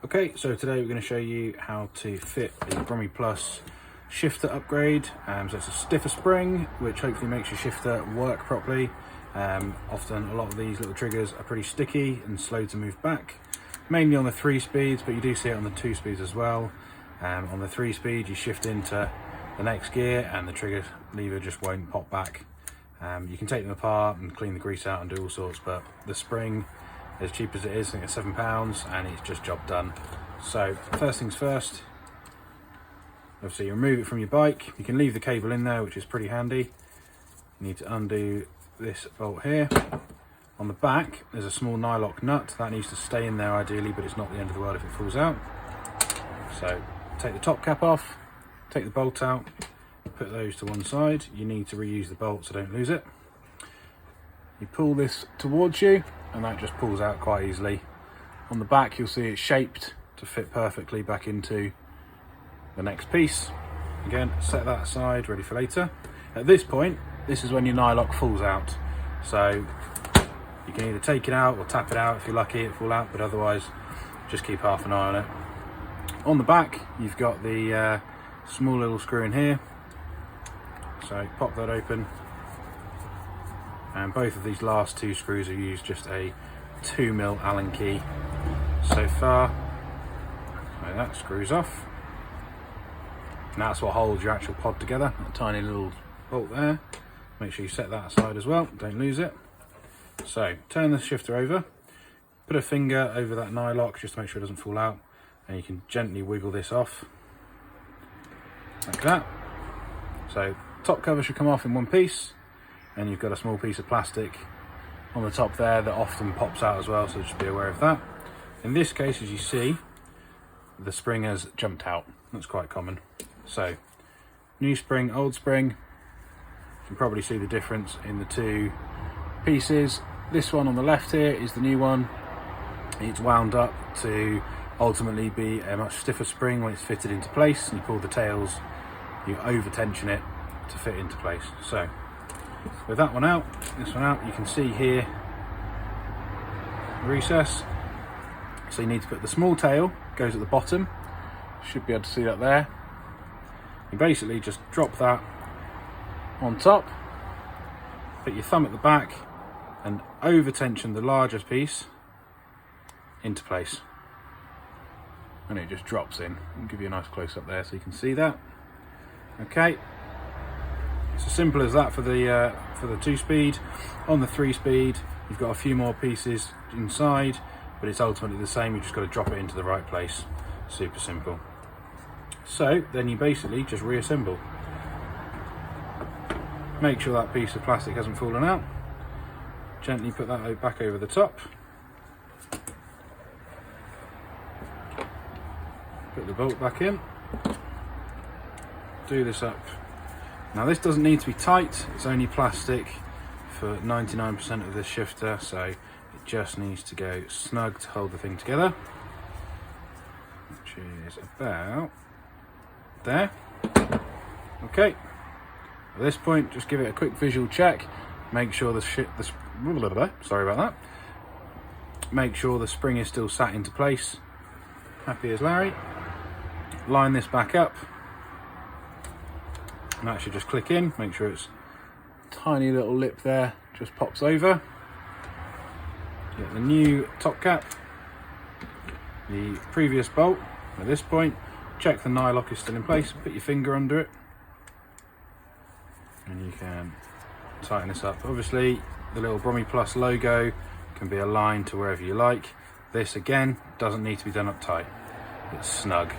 Okay, so today we're going to show you how to fit the BrommiePlus shifter upgrade. So it's a stiffer spring, which hopefully makes your shifter work properly. Often a lot of these little triggers are pretty sticky and slow to move back, mainly on the 3 speeds, but you do see it on the 2 speeds as well. On the 3 speed, you shift into the next gear and the trigger lever just won't pop back. You can take them apart and clean the grease out and do all sorts, but the spring, as cheap as it is, I think it's £7, and it's just job done. So first things first, obviously you remove it from your bike. You can leave the cable in there, which is pretty handy. You need to undo this bolt here. On the back there's a small nylock nut that needs to stay in there ideally, but it's not the end of the world if it falls out. So take the top cap off, take the bolt out, put those to one side. You need to reuse the bolt so don't lose it. You pull this towards you and that just pulls out quite easily. On the back you'll see it's shaped to fit perfectly back into the next piece. Again, set that aside, ready for later. At this point, this is when your nylock falls out. So you can either take it out or tap it out. If you're lucky it fall out, but otherwise just keep half an eye on it. On the back you've got the small little screw in here. So pop that open. And both of these last 2 screws have used just a 2mm Allen key so far. So that screws off. And that's what holds your actual pod together, that tiny little bolt there. Make sure you set that aside as well, don't lose it. So turn the shifter over, put a finger over that nylock just to make sure it doesn't fall out, and you can gently wiggle this off like that. So top cover should come off in one piece, and you've got a small piece of plastic on the top there that often pops out as well, so just be aware of that. In this case, as you see, the spring has jumped out. That's quite common. So new spring, old spring, you can probably see the difference in the 2 pieces. This one on the left here is the new one. It's wound up to ultimately be a much stiffer spring when it's fitted into place. You pull the tails, you over tension it to fit into place. So with that one out, this one out, you can see here recess. So you need to put the small tail, goes at the bottom, should be able to see that there. You basically just drop that on top, put your thumb at the back and over tension the larger piece into place, and it just drops in. I'll give you a nice close up there so you can see that. Okay, it's as simple as that for the 2 speed. On the 3 speed you've got a few more pieces inside, but it's ultimately the same. You just got to drop it into the right place. Super simple. So then you basically just reassemble. Make sure that piece of plastic hasn't fallen out. Gently put that back over the top. Put the bolt back in. Do this up. Now this doesn't need to be tight, it's only plastic for 99% of this shifter, so it just needs to go snug to hold the thing together, which is about there. Okay, at this point just give it a quick visual check, make sure sorry about that, make sure the spring is still sat into place. Happy as Larry. Line this back up, and that should just click in. Make sure it's tiny little lip there just pops over. Get the new top cap, the previous bolt. At this point check the nylock is still in place, put your finger under it and you can tighten this up. Obviously the little BrommiePlus logo can be aligned to wherever you like. This again doesn't need to be done up tight, it's snug.